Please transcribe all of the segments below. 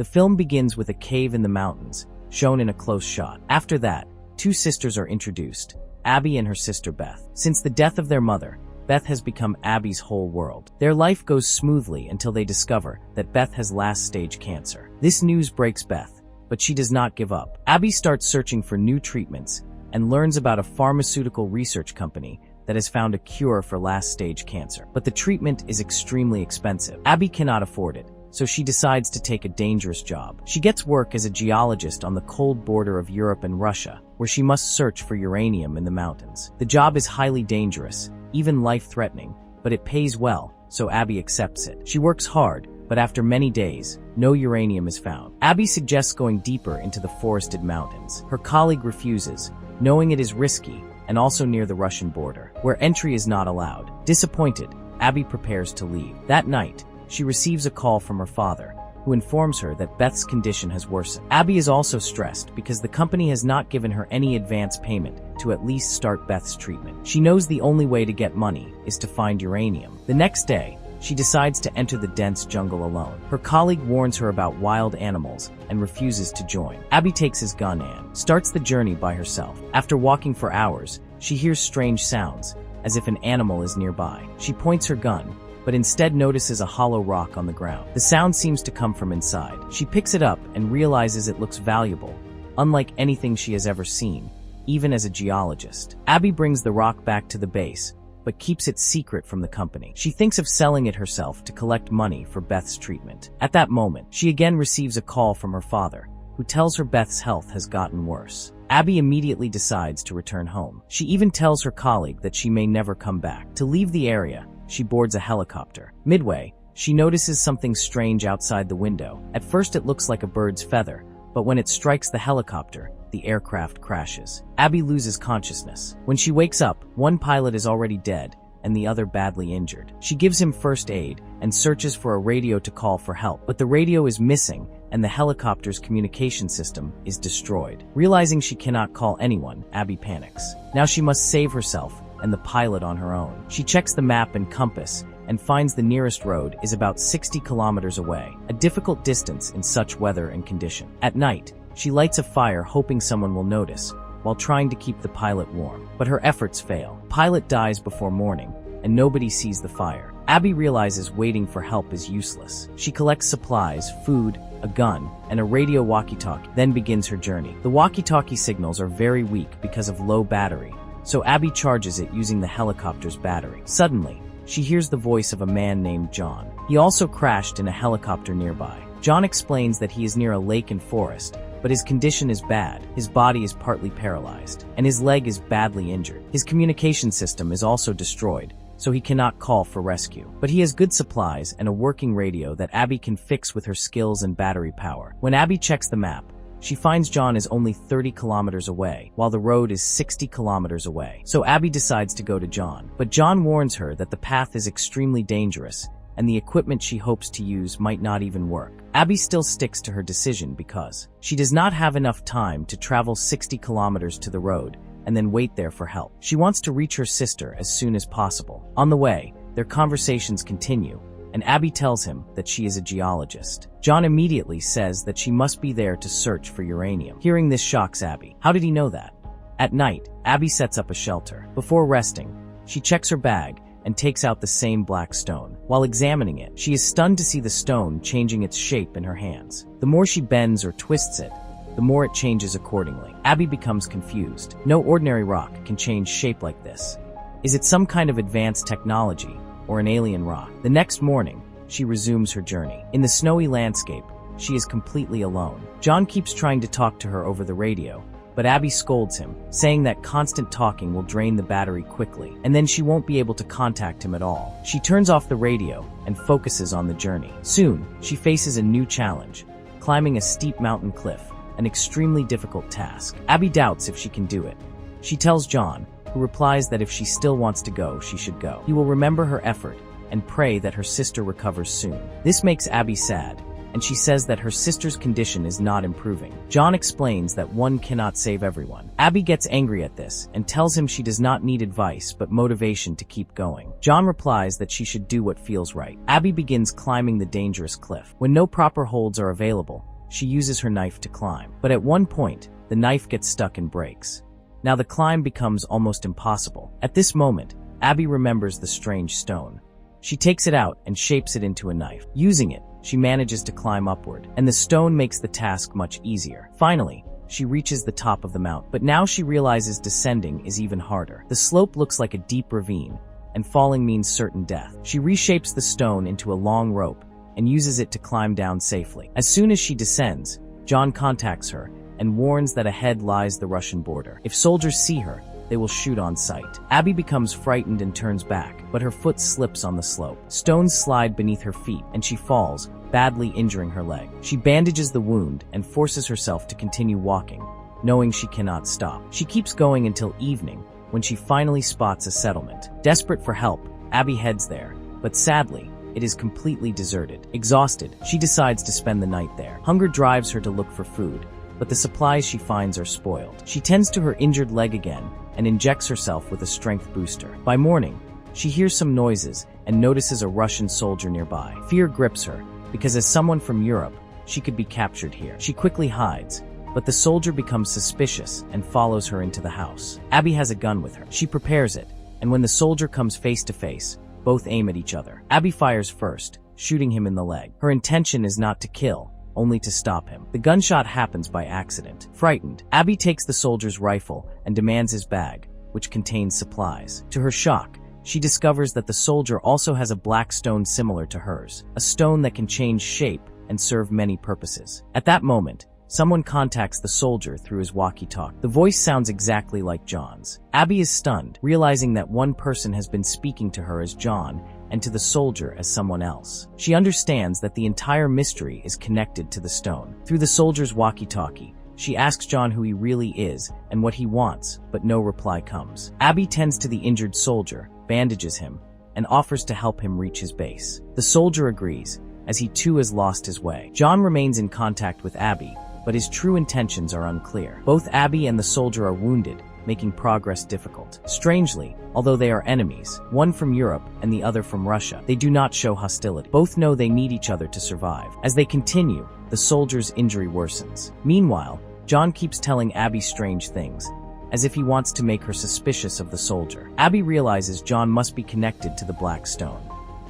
The film begins with a cave in the mountains, shown in a close shot. After that, two sisters are introduced, Abby and her sister Beth. Since the death of their mother, Beth has become Abby's whole world. Their life goes smoothly until they discover that Beth has last-stage cancer. This news breaks Beth, but she does not give up. Abby starts searching for new treatments and learns about a pharmaceutical research company that has found a cure for last-stage cancer. But the treatment is extremely expensive. Abby cannot afford it, so she decides to take a dangerous job. She gets work as a geologist on the cold border of Europe and Russia, where she must search for uranium in the mountains. The job is highly dangerous, even life-threatening, but it pays well, so Abby accepts it. She works hard, but after many days, no uranium is found. Abby suggests going deeper into the forested mountains. Her colleague refuses, knowing it is risky and also near the Russian border, where entry is not allowed. Disappointed, Abby prepares to leave. That night, she receives a call from her father, who informs her that Beth's condition has worsened. Abby is also stressed because the company has not given her any advance payment to at least start Beth's treatment. She knows the only way to get money is to find uranium. The next day, she decides to enter the dense jungle alone. Her colleague warns her about wild animals and refuses to join. Abby takes his gun and starts the journey by herself. After walking for hours, she hears strange sounds, as if an animal is nearby. She points her gun, but instead notices a hollow rock on the ground. The sound seems to come from inside. She picks it up and realizes it looks valuable, unlike anything she has ever seen, even as a geologist. Abby brings the rock back to the base, but keeps it secret from the company. She thinks of selling it herself to collect money for Beth's treatment. At that moment, she again receives a call from her father, who tells her Beth's health has gotten worse. Abby immediately decides to return home. She even tells her colleague that she may never come back. To leave the area, she boards a helicopter. Midway, she notices something strange outside the window. At first it looks like a bird's feather, but when it strikes the helicopter, the aircraft crashes. Abby loses consciousness. When she wakes up, one pilot is already dead, and the other badly injured. She gives him first aid and searches for a radio to call for help, but the radio is missing and the helicopter's communication system is destroyed. Realizing she cannot call anyone, Abby panics. Now she must save herself and the pilot on her own. She checks the map and compass and finds the nearest road is about 60 kilometers away, a difficult distance in such weather and condition. At night, she lights a fire hoping someone will notice, while trying to keep the pilot warm. But her efforts fail. Pilot dies before morning, and nobody sees the fire. Abby realizes waiting for help is useless. She collects supplies, food, a gun, and a radio walkie-talkie, then begins her journey. The walkie-talkie signals are very weak because of low battery, so Abby charges it using the helicopter's battery. Suddenly, she hears the voice of a man named John. He also crashed in a helicopter nearby. John explains that he is near a lake and forest, but his condition is bad. His body is partly paralyzed, and his leg is badly injured. His communication system is also destroyed, so he cannot call for rescue. But he has good supplies and a working radio that Abby can fix with her skills and battery power. When Abby checks the map, she finds John is only 30 kilometers away, while the road is 60 kilometers away. So Abby decides to go to John. But John warns her that the path is extremely dangerous, and the equipment she hopes to use might not even work. Abby still sticks to her decision because she does not have enough time to travel 60 kilometers to the road and then wait there for help. She wants to reach her sister as soon as possible. On the way, their conversations continue, and Abby tells him that she is a geologist. John immediately says that she must be there to search for uranium. Hearing this shocks Abby. How did he know that? At night, Abby sets up a shelter. Before resting, she checks her bag and takes out the same black stone. While examining it, she is stunned to see the stone changing its shape in her hands. The more she bends or twists it, the more it changes accordingly. Abby becomes confused. No ordinary rock can change shape like this. Is it some kind of advanced technology or an alien rock? The next morning, she resumes her journey. In the snowy landscape, she is completely alone. John keeps trying to talk to her over the radio, but Abby scolds him, saying that constant talking will drain the battery quickly, and then she won't be able to contact him at all. She turns off the radio and focuses on the journey. Soon, she faces a new challenge, climbing a steep mountain cliff, an extremely difficult task. Abby doubts if she can do it. She tells John, who replies that if she still wants to go, she should go. He will remember her effort and pray that her sister recovers soon. This makes Abby sad, and she says that her sister's condition is not improving. John explains that one cannot save everyone. Abby gets angry at this and tells him she does not need advice but motivation to keep going. John replies that she should do what feels right. Abby begins climbing the dangerous cliff. When no proper holds are available, she uses her knife to climb. But at one point, the knife gets stuck and breaks. Now the climb becomes almost impossible. At this moment, Abby remembers the strange stone. She takes it out and shapes it into a knife. Using it, she manages to climb upward, and the stone makes the task much easier. Finally, she reaches the top of the mountain, but now she realizes descending is even harder. The slope looks like a deep ravine, and falling means certain death. She reshapes the stone into a long rope and uses it to climb down safely. As soon as she descends, John contacts her and warns that ahead lies the Russian border. If soldiers see her, they will shoot on sight. Abby becomes frightened and turns back, but her foot slips on the slope. Stones slide beneath her feet, and she falls, badly injuring her leg. She bandages the wound and forces herself to continue walking, knowing she cannot stop. She keeps going until evening, when she finally spots a settlement. Desperate for help, Abby heads there, but sadly, it is completely deserted. Exhausted, she decides to spend the night there. Hunger drives her to look for food, but the supplies she finds are spoiled. She tends to her injured leg again and injects herself with a strength booster. By morning, she hears some noises and notices a Russian soldier nearby. Fear grips her, because as someone from Europe, she could be captured here. She quickly hides, but the soldier becomes suspicious and follows her into the house. Abby has a gun with her. She prepares it, and when the soldier comes face to face, both aim at each other. Abby fires first, shooting him in the leg. Her intention is not to kill, only to stop him. The gunshot happens by accident. Frightened, Abby takes the soldier's rifle and demands his bag, which contains supplies. To her shock, she discovers that the soldier also has a black stone similar to hers, a stone that can change shape and serve many purposes. At that moment, someone contacts the soldier through his walkie-talkie. The voice sounds exactly like John's. Abby is stunned, realizing that one person has been speaking to her as John and to the soldier as someone else. She understands that the entire mystery is connected to the stone. Through the soldier's walkie-talkie, she asks John who he really is and what he wants, but no reply comes. Abby tends to the injured soldier, bandages him, and offers to help him reach his base. The soldier agrees, as he too has lost his way. John remains in contact with Abby, but his true intentions are unclear. Both Abby and the soldier are wounded, making progress difficult. Strangely, although they are enemies, one from Europe and the other from Russia, they do not show hostility. Both know they need each other to survive. As they continue, the soldier's injury worsens. Meanwhile, John keeps telling Abby strange things, as if he wants to make her suspicious of the soldier. Abby realizes John must be connected to the black stone.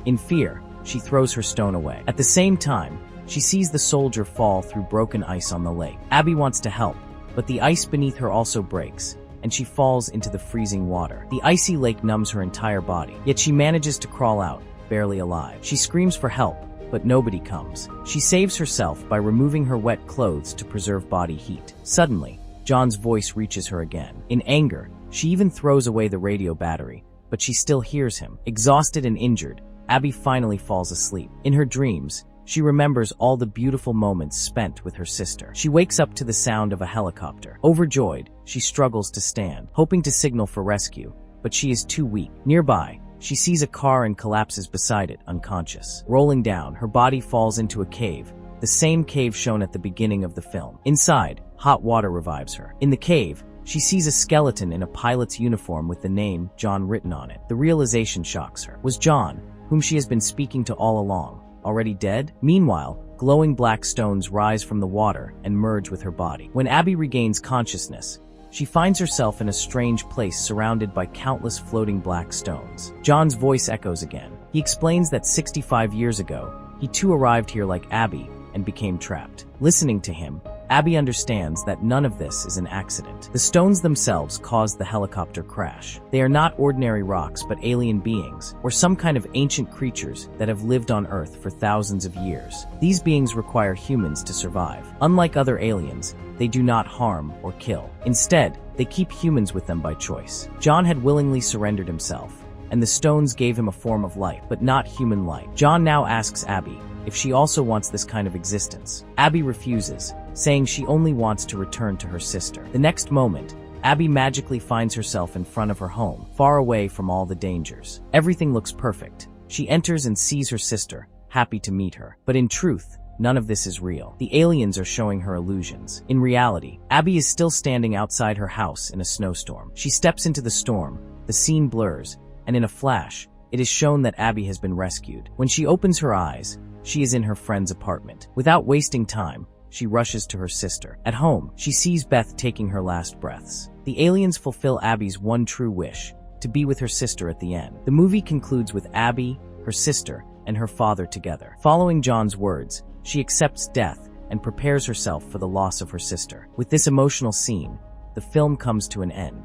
In fear, she throws her stone away. At the same time, she sees the soldier fall through broken ice on the lake. Abby wants to help, but the ice beneath her also breaks, and she falls into the freezing water. The icy lake numbs her entire body, yet she manages to crawl out, barely alive. She screams for help, but nobody comes. She saves herself by removing her wet clothes to preserve body heat. Suddenly, John's voice reaches her again. In anger, she even throws away the radio battery, but she still hears him. Exhausted and injured, Abby finally falls asleep. In her dreams, she remembers all the beautiful moments spent with her sister. She wakes up to the sound of a helicopter. Overjoyed, she struggles to stand, hoping to signal for rescue, but she is too weak. Nearby, she sees a car and collapses beside it, unconscious. Rolling down, her body falls into a cave, the same cave shown at the beginning of the film. Inside, hot water revives her. In the cave, she sees a skeleton in a pilot's uniform with the name John written on it. The realization shocks her. Was John, whom she has been speaking to all along, already dead? Meanwhile, glowing black stones rise from the water and merge with her body. When Abby regains consciousness, she finds herself in a strange place surrounded by countless floating black stones. John's voice echoes again. He explains that 65 years ago, he too arrived here like Abby and became trapped. Listening to him, Abby understands that none of this is an accident. The stones themselves caused the helicopter crash. They are not ordinary rocks but alien beings, or some kind of ancient creatures that have lived on Earth for thousands of years. These beings require humans to survive. Unlike other aliens, they do not harm or kill. Instead, they keep humans with them by choice. John had willingly surrendered himself, and the stones gave him a form of life, but not human life. John now asks Abby if she also wants this kind of existence. Abby refuses, saying she only wants to return to her sister. The next moment, Abby magically finds herself in front of her home, far away from all the dangers. Everything looks perfect. She enters and sees her sister, happy to meet her. But in truth, none of this is real. The aliens are showing her illusions. In reality, Abby is still standing outside her house in a snowstorm. She steps into the storm, the scene blurs, and in a flash, it is shown that Abby has been rescued. When she opens her eyes, she is in her friend's apartment. Without wasting time, she rushes to her sister. At home, she sees Beth taking her last breaths. The aliens fulfill Abby's one true wish, to be with her sister at the end. The movie concludes with Abby, her sister, and her father together. Following John's words, she accepts death and prepares herself for the loss of her sister. With this emotional scene, the film comes to an end.